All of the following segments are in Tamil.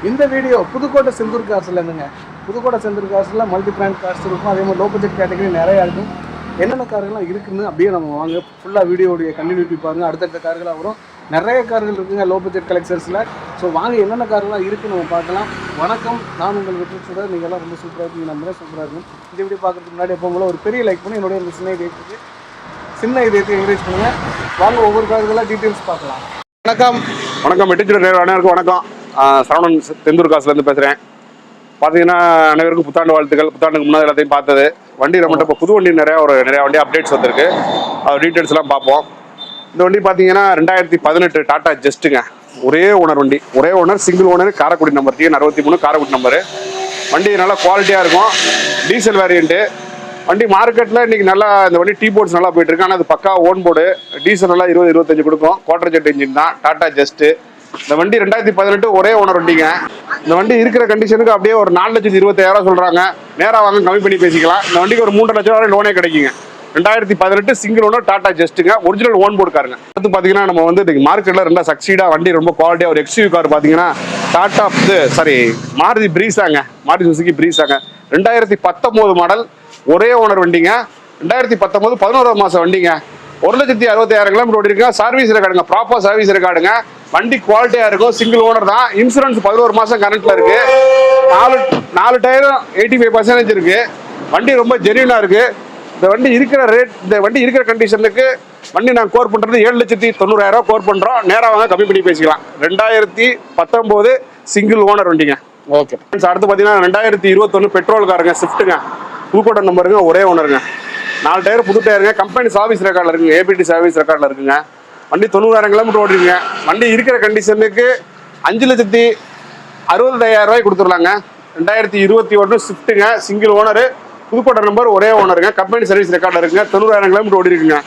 இந்த வீடியோ புதுக்கோட்டை செந்தூர் கார்ஸ்ல இருந்துங்க. புதுக்கோட்டை செந்தூர் கார்ஸ்ல மல்டி பிராண்ட் கார்ஸ் இருக்கும். அதே மாதிரி லோ பட்ஜெட் கேட்டகரி நிறையா இருக்கும். என்னென்ன கார்கள்லாம் இருக்குன்னு அப்படியே நம்ம வாங்க ஃபுல்லாக வீடியோடைய கண்டினியூட்டி பாருங்கள். அடுத்தடுத்த கார்களாக வரும். நிறைய கார்கள் இருக்குங்க லோ பட்ஜெட் கலெக்ஷன்ஸில். ஸோ வாங்க என்னென்ன கார்கள்லாம் இருக்குன்னு நம்ம பார்க்கலாம். வணக்கம், நான் உங்கள் வெற்றி சுடர். நீங்கள் எல்லாம் ரொம்ப சூப்பராக இருக்கீங்க, நம்ம சூப்பராக இருக்கும். இந்த வீடியோ பார்க்குறதுக்கு முன்னாடி எப்போ போல ஒரு பெரிய லைக் பண்ணி என்னுடைய இந்த சின்ன இதயத்தை என்கரேஜ் பண்ணுங்கள். வாங்க ஒவ்வொரு கார்களாக டீட்டெயில்ஸ் பார்க்கலாம். வணக்கம் வெற்றி சுடர் அனைவருக்கும் வணக்கம். சரவணன் தெந்தூர் காசுலேருந்து பேசுகிறேன். பார்த்தீங்கன்னா அனைவருக்கும் புத்தாண்டு வாழ்த்துக்கள். புத்தாண்டுக்கு முன்னாடி எல்லாத்தையும் பார்த்தது வண்டி நம்மகிட்ட இப்போ புது வண்டி நிறையா வண்டி அப்டேட்ஸ் வந்திருக்கு. அது டீட்டெயில்ஸ்லாம் பார்ப்போம். இந்த வண்டி பார்த்தீங்கன்னா 2018 டாடா ஜஸ்ட்டுங்க. ஒரே ஓனர் வண்டி, ஒரே owner, single owner, Karaikudi number TN63 Karaikudi number. வண்டி நல்லா குவாலிட்டியாக இருக்கும். டீசல் வேரியண்ட்டு வண்டி. மார்க்கெட்டில் இன்றைக்கி நல்லா இந்த வண்டி டீ போர்ட்ஸ் நல்லா போயிட்டு இருக்கு. ஆனால் அது பக்கா ஓன் போர்டு. டீசல் நல்லா 20-25 கொடுக்கும். குவார்டர் ஜெட் இன்ஜின் தான், டாடா ஜஸ்ட்டு. இந்த வண்டி 2018 ஒரே ஓனர் வண்டிங்க. இந்த வண்டி இருக்கிற கண்டிஷனுக்கு அப்படியே ஒரு 4,25,000 சொல்கிறாங்க. நேராக வாங்க கம்மி பண்ணி பேசிக்கலாம். இந்த வண்டிக்கு ஒரு 3 லட்சம் வரை லோனே கிடைக்குங்க. 2018 சிங்கிள் ஓனர் டாடா ஜஸ்ட்டுங்க. ஒரிஜினல் ஓன் போர்டு காருங்க. அடுத்து பார்த்தீங்கன்னா நம்ம வந்து மார்க்கெட்டில் ரெண்டா சக்சீடாக வண்டி ரொம்ப குவாலிட்டியாக ஒரு எக்ஸ்யூவி கார் பார்த்தீங்கன்னா டாடா மாருதி பிரீஸாங்க. மாருதி சுசுகி பிரீஸாங்க. 2019 மாடல் ஒரே ஓனர் வண்டிங்க. 2019 11 மாதம் வண்டிங்க. 1,60,000 கிலோமீட்டர் ஓடி இருக்குங்க. சர்வீஸ் ரெக்கார்டுங்க, ப்ராப்பர் சர்வீஸ் ரெக்கார்டுங்க. வண்டி குவாலிட்டியாக இருக்கும். சிங்கிள் ஓனர் தான். இன்சூரன்ஸ் 11 மாதம் கரண்ட்டில் இருக்கு. 4 டயரும் 85% இருக்கு. வண்டி ரொம்ப ஜென்யூனாக இருக்கு. இந்த வண்டி இருக்கிற ரேட், இந்த வண்டி இருக்கிற கண்டிஷனுக்கு வண்டி நாங்கள் கோர் பண்ணுறது 7,90,000 கோர் பண்ணுறோம். நேராக வாங்க கம்மி பண்ணி பேசிக்கலாம். 2019 சிங்கிள் ஓனர் வண்டிங்க. ஓகே. அடுத்து பார்த்தீங்கன்னா 2021 பெட்ரோல் காருங்க, ஸ்விஃப்ட்டுங்க. புதுக்கோட்டை நம்பருங்க, ஒரே ஓனருங்க. 4 டயர் புது டயருங்க. கம்பெனி சர்வீஸ் ரெக்கார்டில் இருக்குங்க. ABT சர்வீஸ் ரெக்கார்டில் இருக்குங்க. வண்டி 90,000 கிலோமீட்டர் ஓடிருங்க. வண்டி இருக்கிற கண்டிஷனுக்கு 5,60,000 கொடுத்துடலாங்க. 2021 ஸ்விஃப்ட்டுங்க, சிங்கிள் ஓனரு, புதுக்கோட்டை நம்பர், ஒரே ஓனருங்க. கம்பெனி சர்வீஸ் ரெக்கார்டில் இருக்குங்க. 90,000 கிலோமீட்டர் ஓடி இருக்குங்க.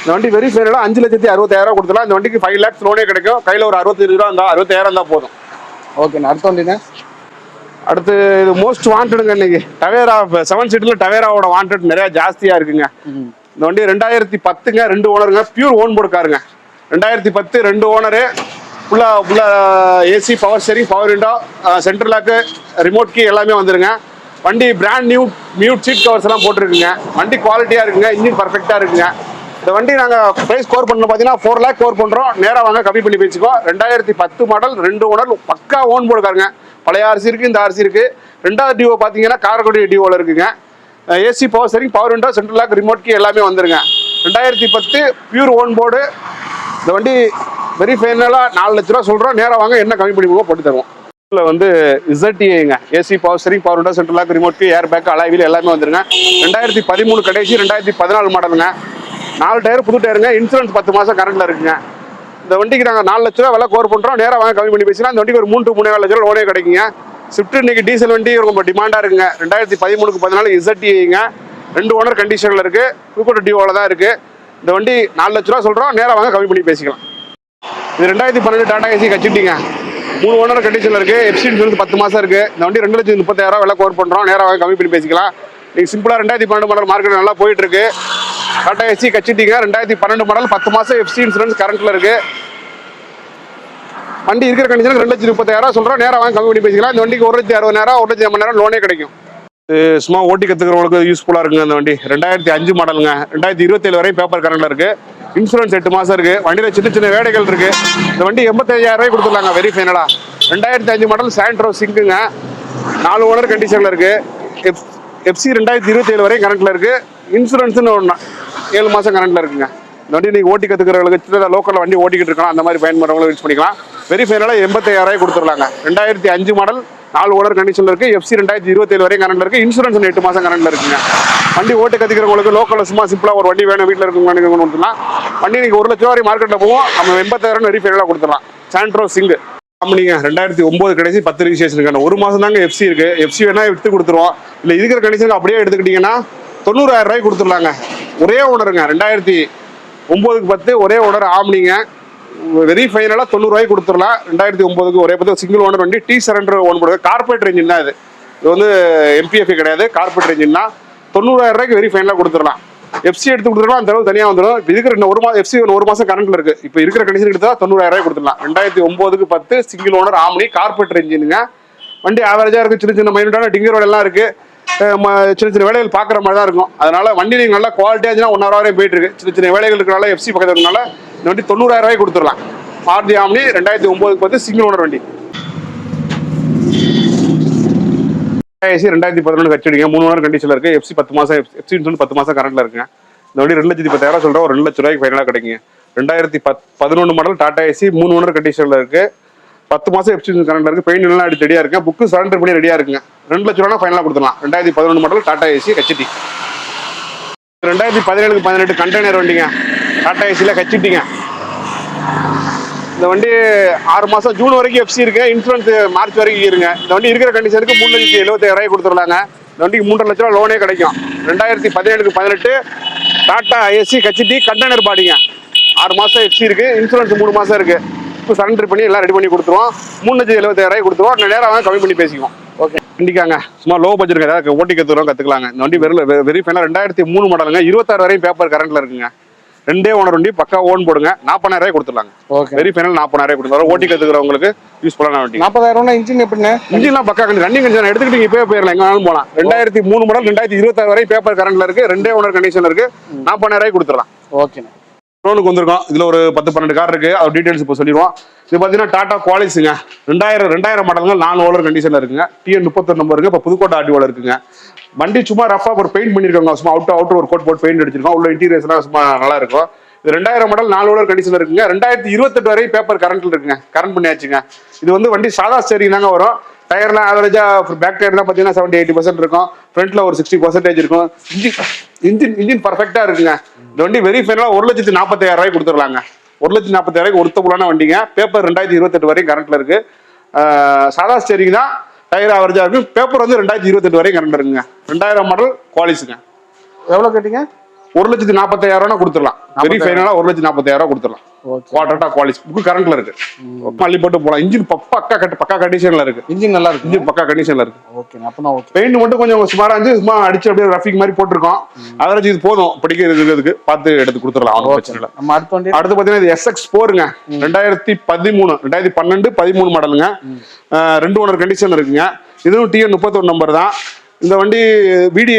இந்த வண்டி வெரி ஃபைனலாக 5,60,000 கொடுத்துடலாம். இந்த வண்டிக்கு 5 lakhs லோனே கிடைக்கும். கையில் ஒரு 65,000 இருந்தால் 60,000 இருந்தால் போதும். ஓகேண்ணா. அடுத்த வண்டிங்க. அடுத்து இது மோஸ்ட் வாண்டடுங்க. இன்னைக்கு டவேரா 7 சீட்டில் டவேராவோட வாண்டட் நிறையா ஜாஸ்தியாக இருக்குங்க. இந்த வண்டி 2010ங்க, 2 ஓனருங்க. பியூர் ஓன் போர்டு காருங்க. 2010 2 ஓனரு. ஃபுல்லாக AC, power steering, power window, central lock, remote key எல்லாமே வந்துருங்க. வண்டி பிராண்ட் நியூ மியூட் சீட் கவர்ஸ் எல்லாம் போட்டிருக்குங்க. வண்டி குவாலிட்டியாக இருக்குங்க. இன்ஜின் பர்ஃபெக்டாக இருக்குங்க. இந்த வண்டி நாங்கள் ப்ரைஸ் கோர் பண்ண பார்த்தீங்கன்னா 4 lakh கோர் பண்ணுறோம். நேராக வாங்க கம்மி பண்ணி பேசிக்கோ. 2010 மாடல் 2 ஓனர், பக்கா ஓன் போர்டு காருங்க. பழைய ஆர்சி இருக்குது, இந்த ஆர்சி இருக்குது. 2வது டிஓ பார்த்தீங்கன்னா காரைக்குடி டிஓவில் இருக்குங்க. AC, power steering, power window, central lock, remote key எல்லாமே வந்துருங்க. 2010 பியூர் ஓன் போர்டு. இந்த வண்டி வெரி ஃபைனலாக 4 லட்ச ரூபா சொல்கிறோம். நேராக வாங்க என்ன கம்மி பண்ணி போட்டு தருவோம். இதில் வந்து ZTAங்க. AC, power steering, power window, central lock, remote key, air bag, alloy எல்லாமே வந்துருங்க. 2013 கடைசி, 2014 மாடலுங்க. 4 டயர் புது டயருங்க. இன்சூரன்ஸ் 10 மாதம் கரண்ட்டில் இருக்குங்க. இந்த வண்டிக்கு நாங்கள் 4 லட்ச ரூபா விலை கோர் பண்ணுறோம். நேராக வாங்க கம்மி பண்ணி பேசிக்கலாம். இந்த வண்டிக்கு ஒரு 3-3.5 லட்ச ரூபா லோனே கிடைக்குங்க. ஸ்விஃப்ட் இன்னைக்கு டீசல் வண்டி ரொம்ப டிமாண்டாக இருக்குங்க. 2013க்கு 14 ZTAங்க. 2 ஓனர் கண்டிஷனில் இருக்குது. புதுக்கோட்டை டிஓவில் தான் இருக்குது. இந்த வண்டி 4 லட்ச ரூபா சொல்கிறோம். நேராக வாங்க கம்மி பண்ணி பேசிக்கலாம். இது 2012 டாடா ஏசி கச்சிட்டிங்க. 3 ஓனர் கண்டிஷனில் இருக்குது. எஃப்சி இன்சூரன்ஸ் 10 மாதம் இருக்குது. இந்த வண்டி 2,30,000 விலை கோர் பண்ணுறோம். நேராக வாங்க கம்மி பண்ணி பேசிக்கலாம். நீங்கள் சிம்பிளாக 2012 மாடல் மார்க்கெட் நல்லா போயிட்டுருக்கு. டாடா ஏசி கச்சிட்டிங்க. 2012 மாடல் 10 மாதம் எஃப்சி இன்சூரன்ஸ் கரண்ட்டில் இருக்குது. வண்டி இருக்கிற கண்டிஷனுக்கு 2,30,000 சொல்கிறோம். நேராக வாங்க கம்மி பண்ணி பேசிக்கலாம். இந்த வண்டிக்கு 1,60,000 1,80,000 லோனே கிடைக்கும். சும்மா ஓட்டி கற்றுக்கிறவங்களுக்கு யூஸ்ஃபுல்லாக இருக்குங்க. இந்த வண்டி 2005 மாடலுங்க. 2027 வரையும் பேப்பர் கரண்டில் இருக்குது. இன்சூரன்ஸ் 8 மாதம் இருக்குது. வண்டியில் சின்ன சின்ன வேலைகள் இருக்குது. இந்த வண்டி 85,000 கொடுத்துடலாங்க வெரி ஃபைனலாக. 2005 மாடல் சாண்ட்ரோ சிங்குங்க. 4 ஓனர் கண்டிஷனில் இருக்குது. எஃப்சி 2027 வரையும் கரண்ட்டில் இருக்குது. இன்சூரன்ஸ்னு 7 மாதம் கரண்ட்டில் இருக்குங்க. இந்த வண்டி நீங்கள் ஓட்டி கற்றுக்கிறவங்களுக்கு சின்ன லோக்கலில் வண்டி ஓட்டிக்கிட்டு இருக்கலாம். அந்த மாதிரி பயன் பண்ணுறவங்களும் யூஸ் பண்ணிக்கலாம். வெரி ஃபைனலாக 85,000 கொடுத்துடலாங்க. 2005 மாடல் 4 ஓனர் கண்டிஷனில் இருக்குது. எஃப்சி 2027 வரையும் கரண்ட்டில் இருக்குது. இன்சூரன்ஸ் 8 மாதம் கரண்ட்டில் இருக்குங்க. வண்டி ஓட்டி கற்றுக்கிறவங்களுக்கு லோக்கலில் சும்மா சிம்பிளாக ஒரு வண்டி வேணும், வீட்டில் இருக்கவங்க கொடுத்துலாம். வண்டி நீங்கள் 1 லட்ச ரூபா மார்க்கெட்டில் போவோம். நம்ம 80,000 வெரி ஃபைனலாக கொடுத்துடலாம். சாண்ட்ரோ சிங்கு கம்பெனிங்க. 2009 கடைசி 10 ரிஜிஸ்ட்ரேஷன். 1 மாதம் தாங்க எஃப்சி இருக்குது. எஃப்சி வேணால் விற்று கொடுத்துருவோம். இல்லை இருக்கிற கண்டிஷனுக்கு அப்படியே எடுத்துக்கிட்டிங்கன்னா 90,000 கொடுத்துடலாங்க. ஒரே ஓனருங்க. 2009க்கு 10 ஒரே ஓனர் ஆம்னிங்க. வெரி ஃபைனலாக 90,000 கொடுத்துடலாம். 2009க்கு ஒரே 10 சிங்கிள் ஓனர் வண்டி. T சரண்டர் ஓன் போடுறது. கார்பரேட் இன்ஜின் தான் இது. இது வந்து MPF கிடையாது, கார்பரேட் இன்ஜின் தான். 90,000 வெரி ஃபைனலாக கொடுத்துடலாம். எஃப்சி எடுத்து கொடுத்துருவோம். அந்த அளவு தனியாக வந்துடும். இருக்கிற 1 மாதம் எஃப்சி 1 மாதம் கரண்ட்டில் இருக்குது. இப்போ இருக்கிற கண்டிஷன் எடுத்தால் 90,000 கொடுத்துடலாம். 2009க்கு 10 சிங்கிள் ஓனர் ஆம்னி கார்பரேட் இன்ஜினுங்க. வண்டி ஆவரேஜா இருக்கு, சின்ன சின்ன மைனூட்டான டிங்கர் வேலை எல்லாம் இருக்கு, சின்ன சின்ன வேலைகள் பாக்குற மாதிரி தான் இருக்கும். அதனால வண்டி நீங்க நல்லா குவாலிட்டியா 1 hour வரையும் போயிட்டு இருக்கு. சின்ன சின்ன வேலைகள் இருக்கிறனால FC பக்கத்துல இருக்கனால இந்த வண்டி 90,000 ரூபாய்க்கு கொடுத்துடலாம். மாருதி ஆம்னி 2009 சிங்கிள் ஓனர் வண்டி. ஏசி 2011 கட்சிடிங்க, 3 ஓனர் கண்டிஷன்ல இருக்கு. FC 10 மாசம், FC 10 மாசம் கரண்ட்ல இருக்குங்க. இந்த வண்டி 2,10,000 சொல்றோம், 2 லட்சம் ரூபாய்க்கு ஃபைனலா கிடைக்குங்க. 2011 மாடல் டாடா ஏசி 3 ஓனர் கண்டிஷன்ல இருக்கு. 10 மாசம் FC கரண்ட்ல இருக்கு. பெயிண்ட் எல்லாம் அடி ரெடியா இருக்கு. புக்கு சரண்டர் பண்ணி ரெடியா இருக்குங்க. 2 லட்சம் ரூபாய் ஃபைனலா கொடுத்துடலாம். 2011 model Tata AC HD. 2017-18 container வண்டிங்க, டாடா ஏசில ஹெச்டிங்க. இந்த வண்டி 6 மாசம் ஜூன் வரைக்கும் FC இருக்கு. இன்சூரன்ஸ் மார்ச் வரைக்கும் இருங்க. இந்த வண்டி இருக்கிற கண்டிஷனுக்கு 3,75,000 ரூபாய் கொடுத்துடலாங்க. இந்த வண்டிக்கு 3.5 லட்சம் ரூபாய் லோனே கிடைக்கும். 2017-18 டாடா ஏசி ஹெச்டி கண்டெய்னர் பாடிங்க. 6 மாசம் FC இருக்கு, இன்சூரன்ஸ் 3 மாசம் இருக்கு. இப்போ சரண்டர் பண்ணி எல்லாம் ரெடி பண்ணி கொடுத்துருவோம். 3,75,000 ரூபாய் கொடுத்துருவோம். நேரம் வாங்க கம்மி பண்ணி பேசிக்குவோம். ஓகே, வண்டிக்காங்க சும்மா லோ பட்ஜெட் ஏதாவது ஓட்டி கற்றுக்கலாங்க. இந்த வண்டி வெரி ஃபைனல் 2003 மாடலுங்க. 26 வரையும் பேப்பர் கரண்ட்ல இருக்குங்க. 2 ஓனர் வண்டி, பக்கா ஓன் போடுங்க. 40,000 ரூபாய் கொடுத்துடலாங்க. ஓகே, வெரி ஃபைனல் 40,000 ரூபாய் கொடுத்துருவோம். ஓட்டி கத்துக்கிறவங்களுக்கு யூஸ்ஃபுல்லான வண்டி. 40,000 இன்ஜின் எப்படின்னா? இன்ஜின்லாம் பக்கா ரன்னிங் கண்டிஷன் எடுத்துக்கிட்டு இப்பவே போயிடலாம், எங்க வேணாலும் போகலாம். 2003 மாடல் 2026 வரை பேப்பர் கரண்ட்ல இருக்கு. 2 ஓனர் கண்டிஷன்ல இருக்கு. 40,000 ரூபாய் கொடுத்துடலாம். ஓகே, லோனுக்கு வந்திருக்கோம். இதுல ஒரு 10-12 கார் இருக்கு. அது டீடைல்ஸ் இப்போ சொல்லிடுவோம். இது பாத்தீங்கன்னா டாடா குவாலிஸுங்க. 2000 மாடலுங்க, 4 ஓனர் கண்டிஷன்ல இருக்குங்க. TN 31 நம்பருங்க. இப்போ புதுக்கோட்டை ஆர்டிஓல இருக்குங்க. வண்டி சும்மா ரஃபா ஒரு பெயிண்ட் பண்ணிருக்காங்க. சும்மா அவுட்டர் ஒரு கோட் போட்டு பெயிண்ட் அடிச்சிருக்கோம். உள்ள இன்டீரியர்ஸ் எல்லாம் சும்மா நல்லா இருக்கும். இது 2000 மாடல், 4 ஓனர் கண்டிஷன்ல இருக்குங்க. 2028 வரை பேப்பர் கரண்ட்ல இருக்குங்க. கரண்ட் பண்ணியாச்சுங்க. இது வந்து வண்டி சாதா ஸ்டேரிங் தாங்க வரும். டயர்லாம் ஆவரேஜா பேக் டயர் தான் பார்த்தீங்கன்னா 70-80% இருக்கும். ஃப்ரண்ட்ல ஒரு 60% இருக்கும். இன்ஜின் பர்ஃபெக்டா இருக்குங்க. இந்த வண்டி வெரி ஃபைனலா 1,40,000 ரூபாய் கொடுத்துடலாங்க. 1,40,000 ரூபாய்க்கு ஒருத்தபுளான வண்டிங்க. பேப்பர் 2028 வரையும் கரண்ட்ல இருக்கு. சாதா ஸ்டேரிங் தான், டயர் ஆவரேஜா இருக்கு. பேப்பர் வந்து 2028 வரையும் கரண்ட் இருக்குங்க. 2000 மாடல் குவாலிஸுங்க. எவ்வளவு கேட்டீங்க? 1,40,000 ரூபாய் கொடுத்துடலாம். வெரி ஃபைனலா 1,40,000 ரூபாய் கொடுத்துடலாம். டாடா குவாலிஸ் புக்கு கரண்ட்ல இருக்கு. மல்லி போட்டு போலாம். இன்ஜின் பக்கா கண்டிஷன்ல இருக்கு. இன்ஜின் நல்லா இருக்கு. இன்ஜின் பக்கா கண்டிஷன்ல இருக்கு. ஓகே, அப்பனா ஓகே. பெயிண்ட் மட்டும் கொஞ்சம் சுமாரா இருந்து சும்மா அடிச்சு அப்படியே ரஃபிக் மாதிரி போட்டுருக்கோம். அவரேஜ் இது போதும் படிக்கிறதுக்கு. பார்த்து எடுத்து கொடுத்துடலாம், ஒன்றும் பிரச்சனை இல்லை. நம்ம அடுத்து பாத்தீங்கன்னா இது SX4ங்க. 2013 மாடலுங்க. 2 ஓனர் கண்டிஷன் இருக்குங்க. இதுவும் TN 31 நம்பர் தான். இந்த வண்டி BD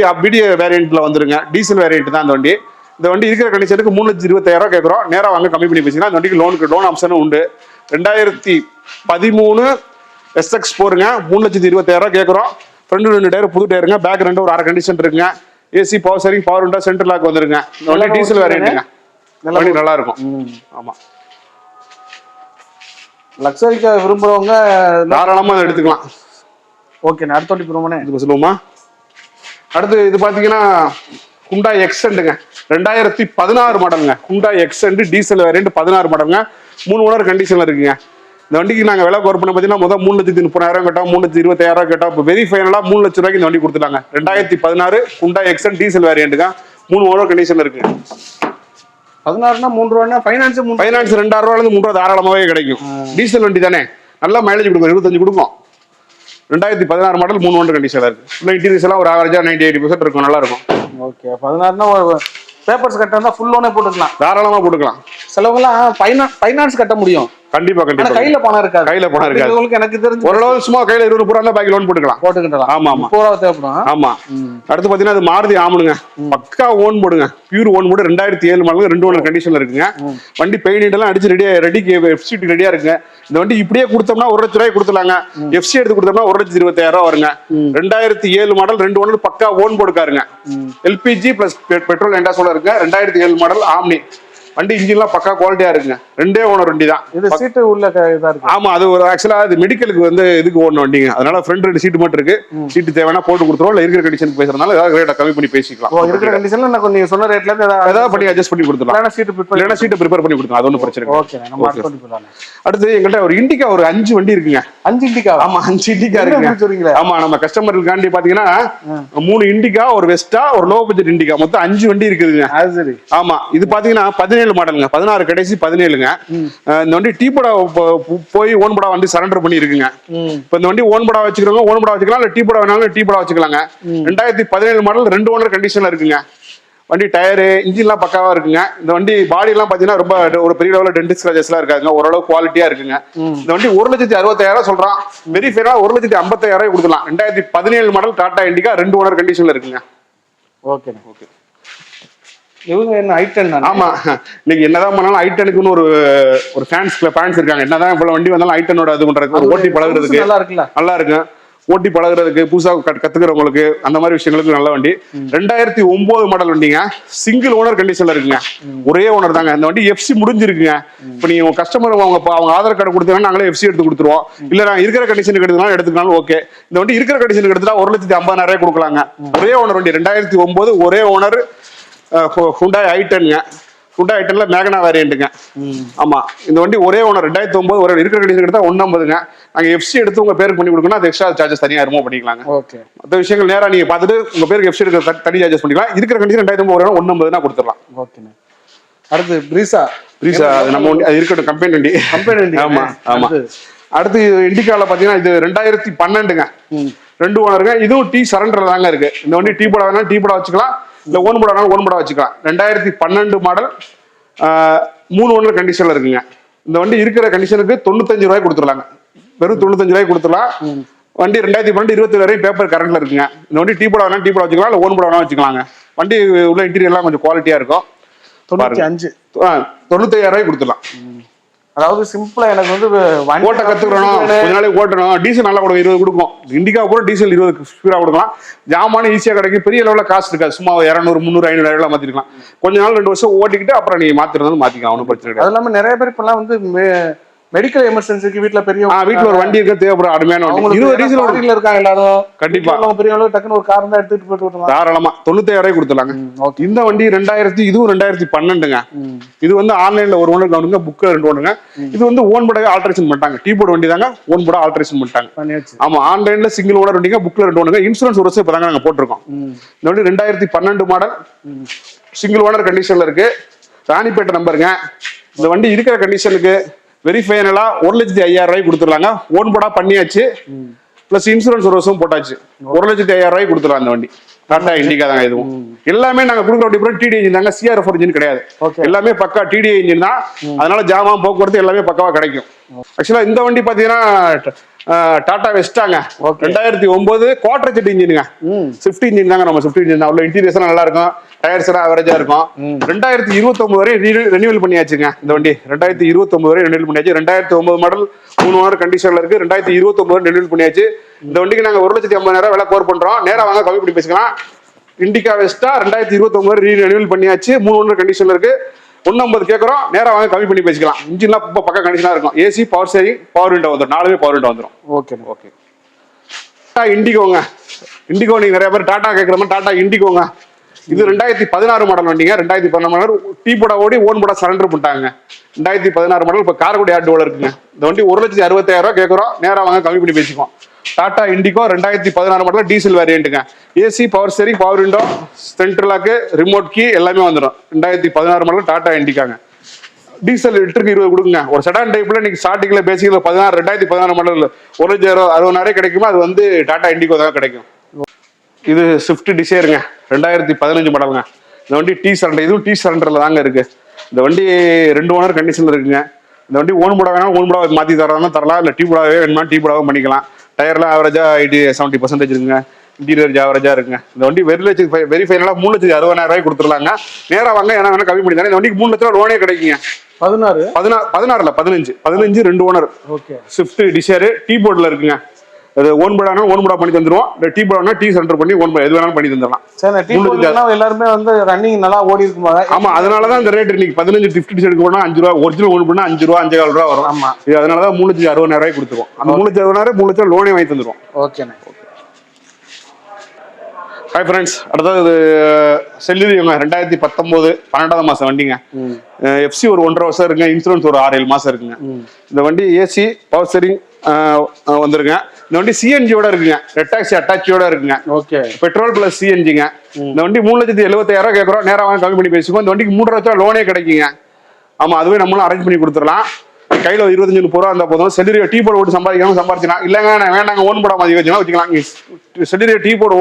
வேரியன்ட்ல வந்துருங்க. டீசல் வேரியன்ட் தான் இந்த வண்டி. இந்த வண்டி இருக்கிற கண்டிஷனுக்கு 3,20,000 ரூபாய் கேட்குறோம். நேரம் வாங்க கம்மி பண்ணி பேசிங்கன்னா இந்த வண்டிக்கு லோன் ஆப்ஷனும் உண்டு. 2013 SX4ங்க. 3,20,000 ரூபாய் கேட்குறோம். ஃப்ரண்ட் 2 டயர் புது டயருங்க. பேக் 2 ஒரு 1/2 கண்டிஷன் இருக்குங்க. AC power steering, power window, central lock வந்துருங்க. இந்த வண்டி டீசல் வேரியன்ட்டுங்க. வண்டி நல்லா இருக்கும். ஆமா, லக்ஸரிக்கா விரும்புறவங்க தாராளமா எடுத்துக்கலாம். ஓகே, அடுத்த வண்டி போறோமே. இது சொல்லுவோமா? அடுத்து இது பாத்தீங்கன்னா Hyundai Accentங்க. 2016 மாடலுங்க. Hyundai Accent டீசல் வேரியன்ட் 16 மாடலுங்க. 3 ஓனர் கண்டிஷன்ல இருக்குங்க. இந்த வண்டிக்கு நாங்க விலை குறைப்பு பார்த்தீங்கன்னா முதல் 3,30,000 கேட்டோம், 3,20,000 கேட்டோம். இப்போ வெரி ஃபைனலா 3 லட்சம் ரூபாய்க்கு இந்த வண்டி கொடுத்துட்டாங்க. 2016 Hyundai Accent டீசல் வேரியன்ட்டுங்க. 3 ஓனர் கண்டிஷன்ல இருக்கு. 16னா 3 ரூபாய்னா ஃபைனான்ஸ் 2,000 ரூபாயிலிருந்து 3 ரூபா தாராளமாவே கிடைக்கும். டீசல் வண்டி தானே, நல்லா மைலேஜ் கொடுக்கும். 25 கொடுக்கும். 2016 மாடல் 3 ஓனர் கண்டிஷன்ல இருக்கு. இன்டீரியர்ஸ் எல்லாம் ஒரு ஆவரேஜா 90-80% இருக்கும். நல்லா இருக்கும். ஓகே, 16னா பேப்பர்ஸ் கட்டா ஃபுல் லோனே போட்டுக்கலாம். தாராளமா போட்டுக்கலாம். சிலவங்கலாம் ஃபைனான்ஸ் கட்ட முடியும். கண்டிப்பா கையில பணம் இருக்காது. எனக்கு தெரிஞ்சு ஓரளவு சும்மா கையில 20 ரூபா பாக்கி லோன் போட்டுக்கலாம். ஆமா, 30 ரூபா தேவைப்படும். ஆமா. அடுத்து பாத்தீங்கன்னா அது மாருதி ஆமனுங்க. பக்கா ஓன் போடுங்க. பியூர் ஓன் போடு. 2007 மாடல் 2 ஓனர் கண்டிஷன்ல இருக்குங்க. வண்டி பெயிண்ட் எல்லாம் அடிச்சு ரெடிக்கு FC ரெடியா இருக்குங்க. இந்த வண்டி இப்படியே கொடுத்தோம்னா 1 லட்சம் ரூபாய் கொடுத்துலாங்க. FC எடுத்து கொடுத்தோம்னா 1,20,000 ரூபாய் வருங்க. 2007 மாடல் 2 ஓனர் பக்கா ஓன் போடுக்காருங்க. LPG பிளஸ் பெட்ரோல் எண்டாசோல இருக்கு. 2007 மாடல் ஆம்னி வண்டி. இன்ஜின்லாம் பக்கா குவாலிட்டியா இருக்குங்க. 2 ஓனர் வண்டி தான். இது சீட்டு உள்ள இதா இருக்கு. ஆமா, அது ஒரு ஆக்சுவலா அது மெடிக்கலுக்கு வந்து இதுக்கு ஓடணும் வண்டிங்க. அதனால ஃப்ரண்ட் 2 சீட்டு மட்டும் இருக்கு. சீட்டு தேவைன்னா போட்டு கொடுத்துருவோம். இல்ல இருக்கிற கண்டிஷனுக்கு பேசுறதுனால ஏதாவது ரேட்டை கம்மி பண்ணி பேசிக்கலாம். இருக்கிற கண்டிஷன்ல நான் கொஞ்சம் சொன்ன ரேட்ல இருந்து ஏதாவது பண்ணி அட்ஜஸ்ட் பண்ணி கொடுத்துடலாம். சீட்டு ப்ரிப்பேர் பண்ணி கொடுத்துருவோம். அது ஒன்றும் பிரச்சனை இல்லை. ஓகே, நம்ம அடுத்து போலாம். அடுத்து எங்கள்கிட்ட ஒரு இண்டிகா ஒரு 5 வண்டி இருக்குங்க. 5 இண்டிகா? ஆமா, 5 இண்டிகா இருக்குங்க. ஆமா, நம்ம கஸ்டமர்களுக்காண்டி பாத்தீங்கன்னா 3 இண்டிகா, ஒரு வெஸ்டா, ஒரு லோ பட்ஜெட் இண்டிகா, மொத்தம் 5 வண்டி இருக்குதுங்க. அது சரி. ஆமா, இது பாத்தீங்கன்னா 17 மாடலுங்க. 16 கடைசி 17ங்க. இந்த வண்டி டீபோடா போய் ஓன் படா வண்டி சரண்டர் பண்ணி இருக்குங்க. இப்ப இந்த வண்டி ஓன் படா வச்சுக்கிறவங்க ஓன் படா வச்சுக்கலாம். இல்ல டீபோடா வேணாலும் டீபோடா வச்சுக்கலாங்க. 2017 மாடல் 2 ஓனர் கண்டிஷன்ல இருக்குங்க. வண்டி டயரு இன்ஜின்லாம் பக்காவா இருக்குங்க. இந்த வண்டி பாடி எல்லாம் பாத்தீங்கன்னா ரொம்ப ஒரு பெரிய லெவலில் டென்ட் ஸ்கிராச்சஸ் எல்லாம் இருக்காதுங்க. ஓரளவு குவாலிட்டியா இருக்குங்க. இந்த வண்டி 1,65,000 சொல்றான். வெரி ஃபேரா 1,55,000 கொடுக்கலாம். 2017 மாடல் டாடா இண்டிகா 2 ஓனர் கண்டிஷன்ல இருக்குங்க. Okay okay. இவங்க என்ன i10 தானே? ஆமா, இன்னைக்கு என்னதான் பண்ணாலும் i10க்குன்னு ஒரு ஃபேன்ஸ் இருக்காங்க. என்னதான் இவ்வளவு வண்டி வந்தாலும் i10ஓட இது பண்றதுக்கு ஓட்டி பழகுறதுக்கு நல்லா இருக்குல்ல, நல்லா இருக்கு. ஓட்டி பழகுறதுக்கு புதுசா கத்துக்கிறவங்களுக்கு அந்த மாதிரி விஷயங்களுக்கு நல்ல வண்டி. 2009 மாடல் வண்டிங்க. சிங்கிள் ஓனர் கண்டிஷன்ல இருக்குங்க. ஒரே ஓனர் தாங்க. இந்த வண்டி எஃப்சி முடிஞ்சிருக்குங்க. இப்ப நீங்க கஸ்டமர் அவங்க ஆதார் கார்டு கொடுத்தீங்கன்னா நாங்களே எஃப்சி எடுத்து கொடுத்துருவோம். இல்ல நான் இருக்கிற கண்டிஷனுக்கு எடுத்துக்கலாம் ஓகே. இந்த வண்டி இருக்கிற கண்டிஷனுக்கு எடுத்துட்டா 1,50,000 கொடுக்கலாங்க. ஒரே ஓனர் வண்டி 2009 ஒரே ஓனர் ஹுண்டாய் i10ங்க. ஹுண்டாய் i10ல மேகனா வேரியண்ட்டுங்க. ஆமா, இந்த வண்டி ஒரே ஓனர் 2009 ஒரு இருக்கிற கண்டிஷன் எடுத்தா 150ங்க. நாங்க எஃப்சி எடுத்து உங்க பேருக்கு பண்ணி கொடுக்கணும். அது எக்ஸ்ட்ரா சார்ஜஸ் தனியா ரிமூவ் பண்ணிக்கலாங்க. ஓகே. மற்ற விஷயங்கள் நேரா நீங்க பார்த்துட்டு உங்க பேருக்கு எஃப்சி எடுக்க தனி சார்ஜஸ் பண்ணிக்கலாம். இருக்கிற கண்டிஷன் 2009 150 கொடுத்துடலாம். ஓகேண்ணே. அடுத்து பிரீசா அது நம்ம வண்டி அது இருக்கட்டும். கம்பெனி வண்டி. ஆமா ஆமா. அடுத்து இண்டிகால பாத்தீங்கன்னா இது 2012ங்க. 2 ஓனருங்க. இதுவும் டீ சரண்டர்ல தாங்க இருக்கு. இந்த வண்டி டீ போட வேணா டீ போட வச்சுக்கலாம், இல்ல ஓன் போட வேணாலும் ஓன் போட வச்சுக்கலாம். 2012 மாடல் 3 ஓனர் கண்டிஷன்ல இருக்குங்க. இந்த வண்டி இருக்கிற கண்டிஷனுக்கு 95 ரூபாய் கொடுத்துடலாங்க. வெறும் 95 ரூபாய் கொடுத்துடலாம். வண்டி 2012 27 வரையும் பேப்பர் கரண்ட்ல இருக்குங்க. இந்த வண்டி டீ போட வேணா டீ போட வச்சுக்கலாம், இல்ல ஓன் போட வேணா வச்சுக்கலாங்க. வண்டி உள்ள இன்டீரியர் எல்லாம் கொஞ்சம் குவாலிட்டியா இருக்கும். 95 ரூபாய் கொடுத்துடலாம். அதாவது சிம்பிளா எனக்கு வந்து ஓட்ட கத்துக்கணும், கொஞ்ச நாளைக்கு ஓட்டணும். டீசல் நல்லா கொடுக்கும், 20 கொடுக்கும். இண்டிகா கூட டீசல் 20 ஸ்பீடா கொடுக்கலாம். ஜாமான ஈஸியா கிடைக்கும். பெரிய லெவலில் காசு இருக்காது. சும்மா 200 300 500 மாத்திருக்கலாம். கொஞ்ச நாள் 2 வருஷம் ஓட்டிக்கிட்டு அப்புறம் நீங்க மாத்திருந்தாலும் மாத்திக்கலாம், ஒன்றும் பிரச்சனை கிடையாது. அது இல்லாம நிறைய பேர் இப்பெல்லாம் வந்து மெடிக்கல் எமர்ஜென்சிக்கு வீட்டுல பெரிய வீட்டுல ஒரு வண்டி இருக்க தேவைப்படும். அருமையான வண்டி. 20 டீசல் இருக்காங்க எல்லாரும். கண்டிப்பா பெரிய டக்குன்னு ஒரு கார் தான் எடுத்துட்டு போயிட்டு தாராளமா 95 கொடுத்துலாங்க. இந்த வண்டி 2012ங்க. இது வந்து ஆன்லைன்ல ஒரு ஓனர் கவுனுங்க, புக்ல 2 ஓனருங்க. இது வந்து ஓன் போட ஆல்ட்ரேஷன் பண்ணிட்டாங்க. டீ போர்டு வண்டி தாங்க, ஓன் போட ஆல்ட்ரேஷன் பண்ணிட்டாங்க. ஆமா, ஆன்லைன்ல சிங்கிள் ஓனர் வண்டிங்க, புக்ல 2 ஓனருங்க. இன்சூரன்ஸ் ஒரு வருஷம் இப்பதாங்க நாங்க போட்டிருக்கோம். இந்த வண்டி 2012 மாடல் சிங்கிள் ஓனர் கண்டிஷன்ல இருக்கு. ராணிப்பேட்டை நம்பருங்க. இந்த வண்டி இருக்கிற கண்டிஷனுக்கு வெரி ஃபைனலா 1,05,000 கொடுத்துடலாங்க. ஓன் போடா பண்ணியாச்சு, பிளஸ் இன்சூரன்ஸ் ஒரு வருஷம் போட்டாச்சு. 1,05,000 கொடுத்துடலாம். இந்த வண்டி டாடா இண்டிகா தாங்க. இதுவும் எல்லாமே நாங்க கொடுக்குற வண்டி டிடி இன்ஜின் தாங்க. CR4 இன்ஜின் கிடையாது. எல்லாமே பக்கா டிடி இன்ஜின் தான். அதனால ஜாமா போக்குவரத்து எல்லாமே பக்காவா கிடைக்கும். ஆக்சுவலா இந்த வண்டி பாத்தீங்கன்னா டாடா வெஸ்டாங்க. 2009 குவார்டர் ஜெட் இன்ஜினுங்க. ஸ்விஃப்ட் இன்ஜின் தாங்க. நம்ம ஸ்விஃப்ட் இன்ஜின் தான். உள்ள இன்டீரியர்ஸ் நல்லா இருக்கும், டயர்ஸ் எல்லாம் அவரேஜா இருக்கும். 2029 வரை ரெனியூவல் பண்ணியாச்சுங்க. இந்த வண்டி 2029 வரை ரெனியூவல் பண்ணியாச்சு. 2009 மாடல் 3 ஓனர் கண்டிஷன்ல இருக்கு. 2029 ரெனியூவல் பண்ணியாச்சு. இந்த வண்டிக்கு நாங்க 1,50,000 விலை கோர் பண்றோம். நேரா வாங்க கம்மி பண்ணி பேசிக்கலாம். இண்டிகா வெஸ்டா 2029 ரெனியூவல் பண்ணியாச்சு. 3 ஓனர் கண்டிஷன்ல இருக்கு. 150 கேட்கறோம். நேரா வாங்க கம்மி பண்ணி பேசிக்கலாம். இன்ஜின்லாம் இப்போ பக்கா கண்டிஷனா இருக்கும். AC, power steering, power window வந்துடும். 4மே பவர் விண்டோ வந்துடும். Okay okay. டாடா இண்டிகோங்க. இண்டிகோ நீங்க நிறைய பேர் டாடா கேட்குற மாதிரி டாடா இண்டிகோங்க. இது 2016 மாடல் வண்டிங்க. 2016 மாடல் டீ போட ஓடி ஓன் போட சரண்டர் பண்ணிட்டாங்க. 2016 மாடல். இப்போ கார்குடி ஆட்டோல இருக்குங்க. இந்த வண்டி 1,60,000 கேட்கறோம். நேரா வாங்க கம்மி பண்ணி பேசிக்குவோம். டாடா இண்டிகோ 2016 மாடல் டீசல் வேரியண்ட்டுங்க. AC, power steering, power window, central lock, remote key எல்லாமே வந்துடும். 2016 மாடல் டாடா இண்டிகாங்க. டீசல் லிட்டருக்கு 20 கொடுங்க. ஒரு செடான் டைப்ல நீங்க ஸ்டார்டிங்ல பேசிக்கல 2016 மாடல் 1,60,000 கிடைக்குமா, அது வந்து டாடா இண்டிகோ தான் கிடைக்கும். இது ஸ்விஃப்ட் டிசைருங்க. 2015 மாடலுங்க. இந்த வண்டி டீ சரண்டர். இதுவும் டீ சரண்டர்ல தாங்க இருக்கு. இந்த வண்டி 2 ஓனர் கண்டிஷன்ல இருக்குங்க. இந்த வண்டி ஓன் போட வேணா ஓன் போட மாத்தி தரலாம் தரலாம், இல்ல டீ போடாவே வேணுமா டீ போடாவே பண்ணிக்கலாம். டயர்லாம் ஆவரேஜா 70% இருக்குங்க. இன்டீரியர் ஆவரேஜா இருக்குங்க. இந்த வண்டி வெரி ஃபைனலா 3,60,000 கொடுத்துடலாங்க. நேரா வாங்க, ஏன்னா வேணா கம்மி பண்ணி தரேன். இந்த வண்டிக்கு 3 லட்சம் லோனே கிடைக்குங்க. 16 15 2 ஓனர் ஸ்விஃப்ட் டிசைர் டீ போர்டுல இருக்குங்க. அது ஓன் போடானா ஓன் போடா பண்ணி தந்துருவோம். டீ போடானா டீ சென்டர் பண்ணி ஓன் எது வேணாலும் பண்ணி தந்துடலாம். எல்லாருமே வந்து ரன்னிங் நல்லா ஓடி இருக்குமா? ஆமா, அதனாலதான் இந்த ரேட் இன்னைக்கு 15 50 டிசைருக்கு போனா 5 ரூபா, ஒரிஜினல் ஓன் பண்ணா 5 ரூபா 5,400 ரூபா வரும். ஆமா, இது அதனாலதான் 3,60,000 கொடுத்துருவோம். அந்த 3,60,000 3 லட்சம் லோனே வாங்கி தந்துருவோம். ஓகே. ஹாய் ஃப்ரெண்ட்ஸ், அடுத்தது செல்லுங்க. 2019 12ஆம் மாசம் வண்டிங்க. எஃப்சி ஒரு 1.5 வருஷம் இருக்குங்க. இன்சூரன்ஸ் ஒரு 6-7 மாசம் இருக்குங்க. இந்த வண்டி ஏசி, பவர் ஸ்டீரிங் வந்துருங்க. இந்த வண்டி சிஎன்ஜியோட இருக்குங்க. ரெட் டாக்ஸி அட்டாச்சியோட இருக்குங்க. ஓகே, பெட்ரோல் பிளஸ் சிஎன்ஜிங்க. இந்த வண்டி 3,70,000 கேட்கறோம். நேரா வாங்க கம்மி பண்ணி பேசிக்குவோம். இந்த வண்டிக்கு 3 லட்சம் லோனே கிடைக்குங்க. ஆமா, அதுவே நம்மளும் அரேஞ்ச் பண்ணி கொடுத்துடலாம். கையில 25-30 ரூபா இருந்தா போதும். செல்லரி டீ போர்டு ஓட்டு சம்பாதிக்காம சம்பாதிச்சிக்கலாம். இல்லைங்க நான் வேணாங்க ஓன் போட மாதிரி வச்சுக்கலாம். செலிரியோ டீ போர்டு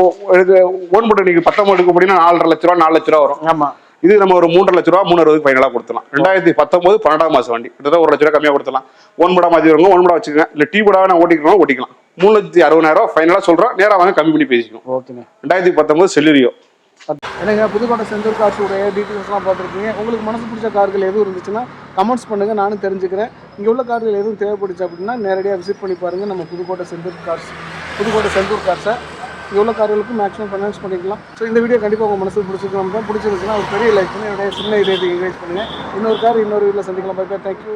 ஓன் போட்டு நீங்க 19 எடுக்க போனீங்கன்னா 4.5 லட்ச ரூபா 4 லட்ச ரூபா வரும். ஆமா. இது நம்ம ஒரு 3.5 லட்ச ரூபா 360 ஃபைனலா கொடுத்துலாம். 2019 12ஆம் மாசம் வண்டி கிட்டத்தட்ட 1 லட்ச ரூபா கம்மியா கொடுத்துலாம். ஓன் போடா மாதிரி வருங்க, ஓன் போடா வச்சுக்கோங்க. இல்ல டீ போடாவே நான் ஓட்டிக்கலாம். 3,60,000 ஃபைனலா சொல்றோம். நேரா வாங்க கம்மி பண்ணி பேசிக்கும். ஓகேங்க. 2019 செலிரியோ. என்னங்க புதுக்கோட்டை செந்தூர் கார்ஸுடைய டீட்டெயில்ஸ்லாம் பார்த்துருக்கீங்க. உங்களுக்கு மனசு பிடிச்ச கார்கள் எதுவும் இருந்துச்சுன்னா கமெண்ட்ஸ் பண்ணுங்கள், நானும் தெரிஞ்சுக்கிறேன். இங்கே உள்ள கார்கள் எதுவும் தேவைப்படுச்சு அப்படின்னா நேரடியாக விசிட் பண்ணி பாருங்கள் நம்ம புதுக்கோட்டை செந்தூர் கார்ஸை. இங்கே உள்ள கார்களுக்கு மேக்ஸிமம் ஃபைனான்ஸ் பண்ணிக்கலாம். ஸோ இந்த வீடியோ கண்டிப்பாக உங்கள் மனசுக்கு பிடிச்சிருக்கலாம். பிடிச்சிருந்துச்சுன்னா ஒரு பெரிய லைக் பண்ணி என்னுடைய சின்ன இதே என்கரேஜ் பண்ணுங்கள். இன்னொரு வீட்டில் சந்திக்கலாம். Bye bye. தேங்க்யூ.